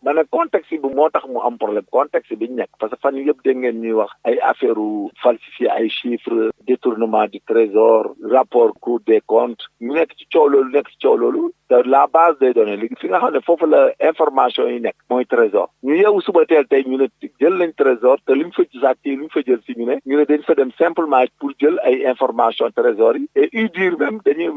ma ne contexte bi moo tax mu am problème contexte bi ñu nekk parce que fan yii yëpp dégg ngeen ñuy wax ay affaire falsifier ay chiffres détournement du trésor rapport Cour des comptes ñu nekk ci coow loolu te la base des données léegi fi nga xam ne foofu la information yi nekk mooy trésor ñu yeewu suba teel tey ñu ne jël nañ trésor te li ñu fa gisaat li ñu fa jël si ñu ne dañ fa dem simplement pour jël ay information trésor yi et dire même dañuy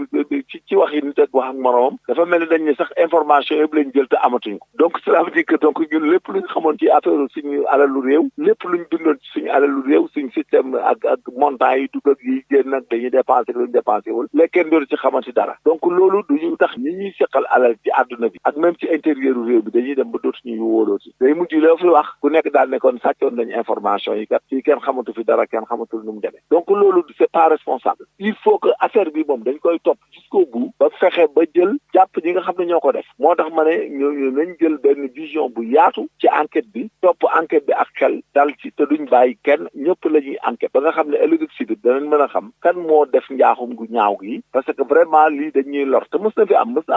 ci wax yi nit ak wax ak moroomam dafa mel ni dañ ne sax information yëpp lañ jël te amatuñ ko donc cela veut dire que donc ñun lépp lu ñu xamoon ci affaire suñu alalu réew lépp lu ñu bindoon ci suñu alalu réew suñu système ak montant yi dugg ak yi génn nag dañuy dépensé lu ñu dépensé wul léegi kenn dootu ci xamante dara donc loolu duñu tax ñi ñuy seqal alal ci àdduna bi ak même ci intérieur réew bi dañuy dem ba dootuñu wóolooti day mujj la fi wax ku nekk daal ne kon sàccoon nañu information yi kat fii kenn xamatu fi dara kenn xamatul nu mu demee donc loolu c'est pas responsable il faut que affaire bi moom dañ koy topp jusqu'au bout ba fexe ba jël jàpp ñi nga xam ne ñoo ko def moo tax ma ne ñooñu nañ jël benn vision bu yaatu ci enquête bi topp enquête bi ak xel dal ci te duñ bàyyi kenn ñëpp la ñuy enquête ba nga xam ne ëllëg si biir danañ mën a xam kan moo def njaaxum gu ñaaw gi parce que vraiment lii dañuy lor te mës na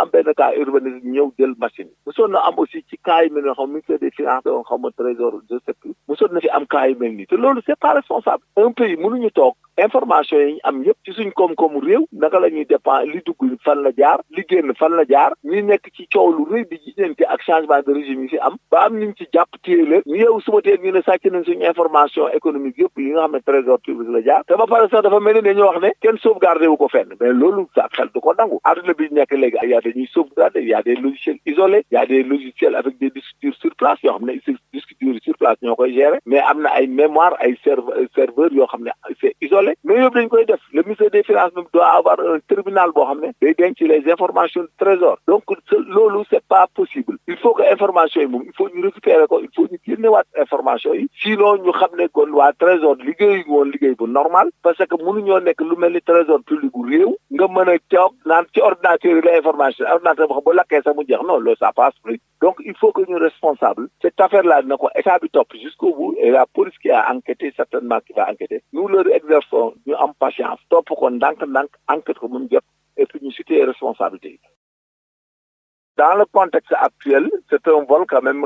am benn cas urbanisme ñëw jël machine mësoon na am aussi ci cas yi mel ni xam ministère des finances woon xaw ma trésor je sais plus mësoon na fi am cas yi mel nii te loolu c'est pas responsable un pays mënuñu toog information yi ñu am yëpp ci suñ koom-koomu réew naka la ñuy dépend li dugg fan la jaar li génn fan la jaar ñi nekk ci coow lu rëy di gisante ak changement de régime yi fi am ba am ñu ci jàpp téye leen ñu yeewu suba teel ñu ne sàcc nañ suñu information économique yëpp li nga xam ne trésor public la jaar te ba pare sax dafa mel ni dañoo wax ne kenn sauvegardé wu ko fenn mais loolu sa xel du ko nangu àdduna bi nekk léegi y a dañuy sauvegarder y a des logiciels isolés y a des logiciels avec des disques sur place yoo xam ne disques durs sur place ñoo koy gérer mais am na ay mémoire ay serveurs yoo xam ne c'est isolé mais yëpp dañ koy def le ministère des finances même doit avoir un tribunal boo xam ne day denc les informations du trésor donc loolu c'est pas possible il faut que information yi moom il faut ñu récupérer ko il faut ñu génnewaat information yi sinon ñu xam ne kon waa trésor liggéey woon liggéey bu normal parce que mënuñoo nekk lu mel ni trésor public bu réew nga mën a toog naan ci ordinateur yi la information ordinateur boo xam ba lakkee sax mu jeex non loolu ça passe plus donc il faut que ñu responsable cette affaire là na ko état bi topp jusqu'au bout et la police qui a enquêté certainement qui va enquêter nous leur exerçons ñu am patience topp ko ndànk-ndànk enquête ko mu jot et puis ñu situer responsabilité. Dans le contexte actuel, c'est un vol quand même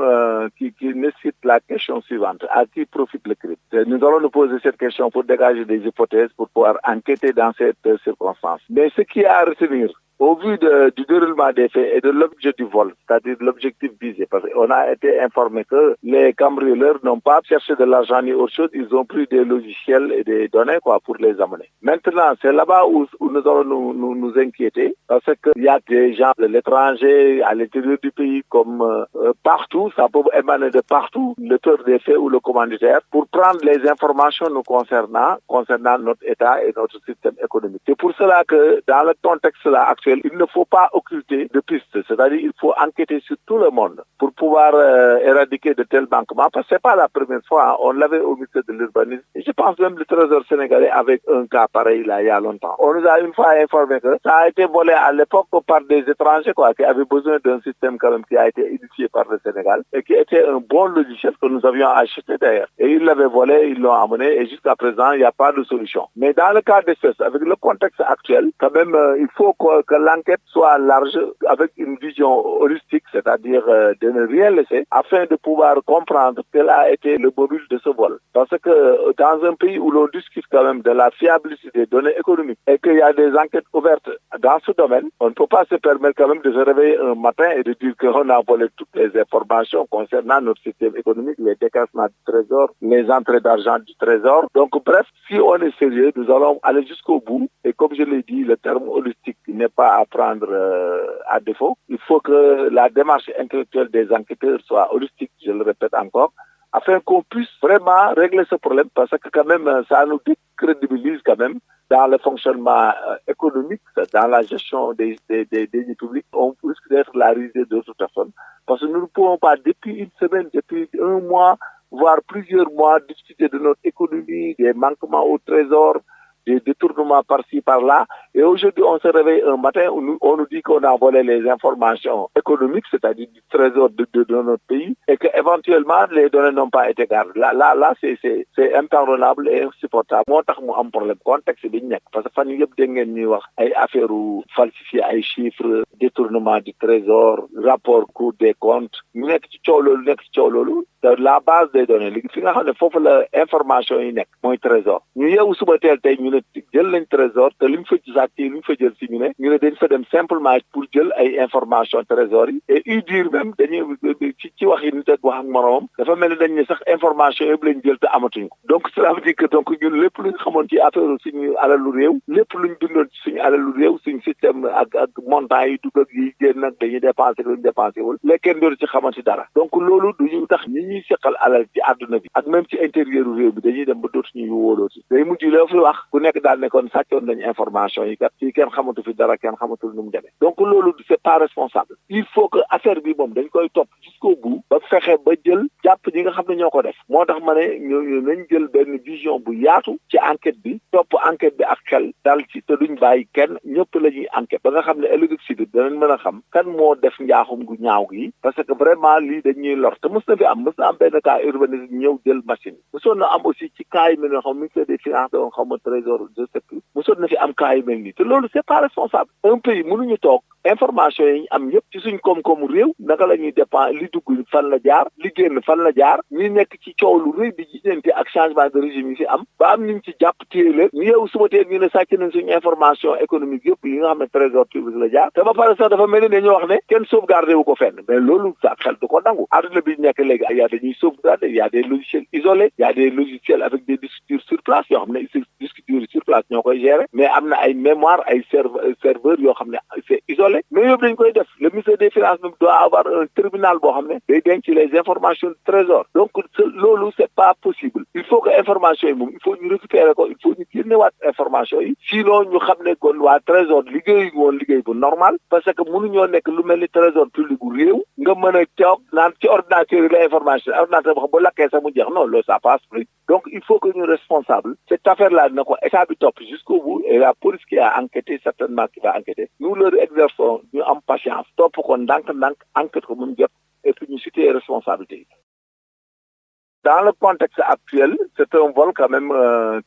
qui nécessite la question suivante. À qui profite le crime? Nous allons nous poser cette question pour dégager des hypothèses pour pouvoir enquêter dans cette circonstance. Mais ce qui est à retenir, au vu du déroulement des faits et de l'objet du vol, c'est-à-dire l'objectif visé, parce qu'on a été informé que les cambrioleurs n'ont pas cherché de l'argent ni autre chose, ils ont pris des logiciels et des données pour les amener. Maintenant, c'est là-bas où nous allons nous inquiéter, parce qu'il y a des gens de l'étranger, à l'intérieur du pays, comme partout, ça peut émaner de partout, l'auteur des faits ou le commanditaire, pour prendre les informations nous concernant notre État et notre système économique. C'est pour cela que, dans le contexte-là actuel, il ne faut pas occulter de pistes, c'est-à-dire il faut enquêter sur tout le monde pour pouvoir éradiquer de tels manquements, parce que c'est pas la première fois, on l'avait au ministère de l'Urbanisme, et je pense même le Trésor sénégalais avec un cas pareil là, il y a longtemps. On nous a une fois informé que ça a été volé à l'époque par des étrangers, qui avaient besoin d'un système quand même qui a été initié par le Sénégal, et qui était un bon logiciel que nous avions acheté d'ailleurs. Et ils l'avaient volé, ils l'ont amené, et jusqu'à présent, il n'y a pas de solution. Mais dans le cas d'espèce, avec le contexte actuel, quand même, il faut que l'enquête soit large, avec une vision holistique, c'est-à-dire de ne rien laisser, afin de pouvoir comprendre quel a été le mobile de ce vol. Parce que dans un pays où l'on discute quand même de la fiabilité des données économiques, et qu'il y a des enquêtes ouvertes dans ce domaine, on ne peut pas se permettre quand même de se réveiller un matin et de dire qu'on a volé toutes les informations concernant notre système économique, les décassements du trésor, les entrées d'argent du trésor. Donc bref, si on est sérieux, nous allons aller jusqu'au bout. Et comme je l'ai dit, le terme holistique n'est pas à prendre à défaut. Il faut que la démarche intellectuelle des enquêteurs soit holistique, je le répète encore, afin qu'on puisse vraiment régler ce problème, parce que quand même, ça nous décrédibilise quand même dans le fonctionnement économique, dans la gestion des deniers publics. On risque d'être la risée d'autres personnes, parce que nous ne pouvons pas, depuis une semaine, depuis un mois, voire plusieurs mois, discuter de notre économie, des manquements au trésor, des détournements par-ci, par-là. Et aujourd'hui, on se réveille un matin, on nous dit qu'on a volé les informations économiques, c'est-à-dire du trésor de notre pays, et qu'éventuellement, les données n'ont pas été gardées. Là, c'est impardonnable et insupportable. Moo tax mu am problème contexte bi ñu nekk parce que fan yii yëpp dégg ngeen ñuy wax ay affaire falsifier ay chiffres, détournement du trésor, rapport Cour des comptes ñu nekk ci coow loolu la base des données li fi nga xam ne foofu la information yi nekk mooy trésor ñu yeewu suba teel tey ñu ne jël nañ trésor te li mu fa sàcc li mu fa jël si ñu ne dañ fa dem simplement pour jël ay information trésor yi et dire même dañuy ci wax yi nit ak wax ak moroomam dafa mel ni dañ ne sax information yëpp lañ jël te amatuñ ko donc cela veut dire que donc ñun lépp luñ xamoon ci affaire suñu alalu réew lépp luñ dundoon ci suñu alalu réew suñu système ak montant yi dugg ak yi génn ak dañuy dépensé luñ dépensé wul léegi kenn doon ci xamante dara donc loolu duñu tax ñuy seqal alal ci àdduna bi ak même ci intérieur réew bi dañuy dem ba dootuñu wóolooti day mujj la fi wax ku nekk daal ne kon sàccoon nañu information yi kat fii kenn xamatu fi dara kenn xamatul nu mu demee donc loolu c'est pas responsable il faut que affaire bi moom dañ koy topp jusqu'au bout ba fexe ba jël jàpp ñi nga xam ne ñoo ko def moo tax ma ne ñu nañ jël benn vision bu yaatu ci enquête bi topp enquête bi ak xel dal ci te duñ bàyyi kenn ñëpp la ñuy enquête ba nga xam ne ëllëg si biir danañ mën a xam kan moo def njaaxum gu ñaaw gi parce que vraiment lii dañuy lor te mës na am benn cas urbanisme ñëw jël machine mësoon na am aussi ci cas yi mel ni xam ministère des finances woon xam nga trésor je sais plus mësoon na fi am cas yi mel nii te loolu c'est pas responsable un pays mënuñu toog information yi ñu am yëpp ci suñ koom-koomu réew naka la ñuy dépend li dugg fan la jaar li génn fan la jaar ñi nekk ci coow lu rëy bi gisante ak changement de régime yi fi am ba am ñu ci jàpp téye leen ñu yeewu suba teel ñu ne sàcc nañ suñu information économique yëpp yi nga xam ne trésor public la jaar te ba pare sax dafa mel ni dañoo wax ne kenn sauvegardé wu ko fenn mais loolu sa xel du ko nangu àdduna bi nekk léegi y a dañuy sauvegarder y a des logiciels isolés y a des logiciels avec des disques sur place yoo xam ne disques durs sur place ñoo koy gérer mais am na ay mémoire ay serveurs yoo xam ne c'est isolé mais yëpp dañ koy def le ministère des finances même doit avoir un tribunal boo xam ne day denc les informations du trésor donc loolu c'est pas possible il faut que information yi moom il faut ñu récupérer ko il faut ñu génnewaat information yi sinon ñu xam ne kon waa trésor liggéey woon liggéey bu normal parce que mënuñoo nekk lu mel ni trésor public bu réew nga mën a toog naan ci ordinateur yi la information ordinateur boo xam bu lakkee sax mu jeex non loolu ça passe plus donc il faut que ñu responsable cette affaire là na ko état bi topp jusqu'au bout et la police qui a enquêté certainement qui va enquêter nous leur exerçons ñu am patience topp ko ndànk-ndànk enquête ko mun jot et puis ñu situer responsabilité. Dans le contexte actuel, c'est un vol quand même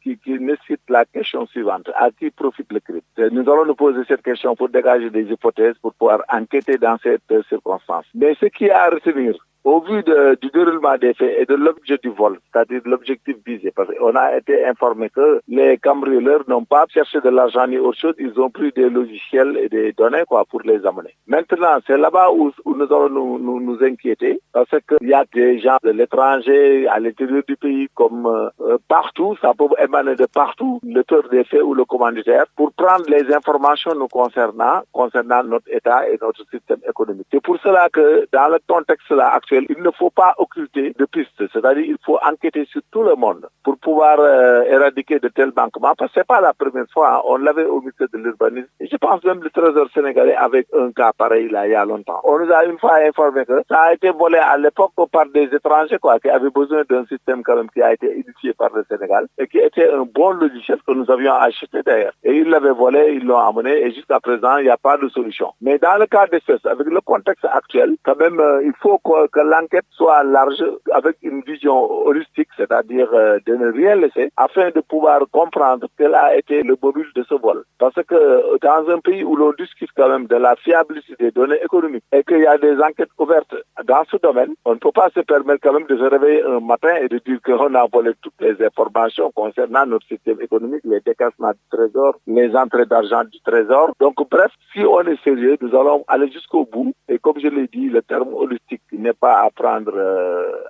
qui nécessite la question suivante. À qui profite le crime? Nous allons nous poser cette question pour dégager des hypothèses pour pouvoir enquêter dans cette circonstance. Mais ce qui est à retenir, au vu du déroulement des faits et de l'objet du vol, c'est-à-dire l'objectif visé, parce qu'on a été informé que les cambrioleurs n'ont pas cherché de l'argent ni autre chose, ils ont pris des logiciels et des données pour les amener. Maintenant, c'est là-bas où nous allons nous inquiéter, parce qu'il y a des gens de l'étranger, à l'intérieur du pays, comme partout, ça peut émaner de partout, l'auteur des faits ou le commanditaire, pour prendre les informations nous concernant notre État et notre système économique. C'est pour cela que dans le contexte là actuel, il ne faut pas occulter de pistes, c'est-à-dire il faut enquêter sur tout le monde pour pouvoir éradiquer de tels manquements, parce que c'est pas la première fois, on l'avait au ministère de l'Urbanisme, et je pense même le Trésor sénégalais avec un cas pareil là il y a longtemps. On nous a une fois informé que ça a été volé à l'époque par des étrangers qui avaient besoin d'un système quand même qui a été initié par le Sénégal et qui était un bon logiciel que nous avions acheté d'ailleurs. Et ils l'avaient volé, ils l'ont amené et jusqu'à présent il n'y a pas de solution. Mais dans le cas d'espèce, avec le contexte actuel, quand même il faut que l'enquête soit large avec une vision holistique, c'est-à-dire de ne rien laisser, afin de pouvoir comprendre quel a été le mobile de ce vol. Parce que dans un pays où l'on discute quand même de la fiabilité des données économiques et qu'il y a des enquêtes ouvertes dans ce domaine, on ne peut pas se permettre quand même de se réveiller un matin et de dire qu'on a volé toutes les informations concernant notre système économique, les décassements du trésor, les entrées d'argent du trésor. Donc bref, si on est sérieux, nous allons aller jusqu'au bout. Et comme je l'ai dit, le terme holistique n'est pas à prendre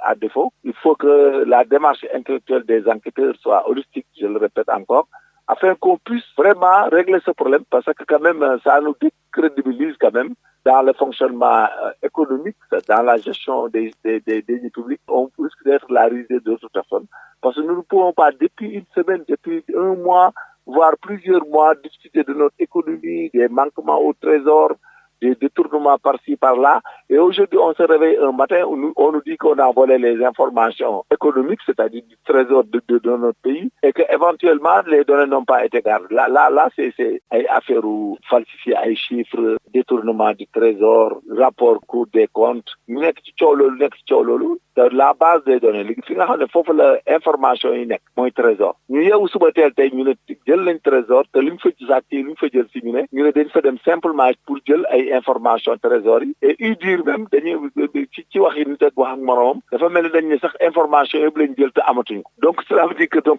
à défaut. Il faut que la démarche intellectuelle des enquêteurs soit holistique, je le répète encore, afin qu'on puisse vraiment régler ce problème, parce que quand même, ça nous décrédibilise quand même dans le fonctionnement économique, dans la gestion des deniers publics. On risque d'être la risée d'autres personnes, parce que nous ne pouvons pas, depuis une semaine, depuis un mois, voire plusieurs mois, discuter de notre économie, des manquements au trésor, des détournements par-ci, par-là. Et aujourd'hui, on se réveille un matin, on nous dit qu'on a volé les informations économiques, c'est-à-dire du trésor de notre pays, et que éventuellement les données n'ont pas été gardées. Là, c'est ay affaire ou falsifier ay chiffres, détournement du trésor, rapport Cour des comptes, ñu nekk ci coow loolu la base des données li fi nga xam ne foofu la information yi nekk mooy trésor ñu yeewu suba teel tey ñu ne jël nañ trésor te li ñu fa sàcc li ñu fa jël si ñu ne dañ fa dem simplement pour jël ay information trésor yi et dire même dañuy ci wax yi nit ak wax ak moroomam dafa mel ni dañ ne sax information yëpp lañ jël te amatuñ ko donc cela veut dire que donc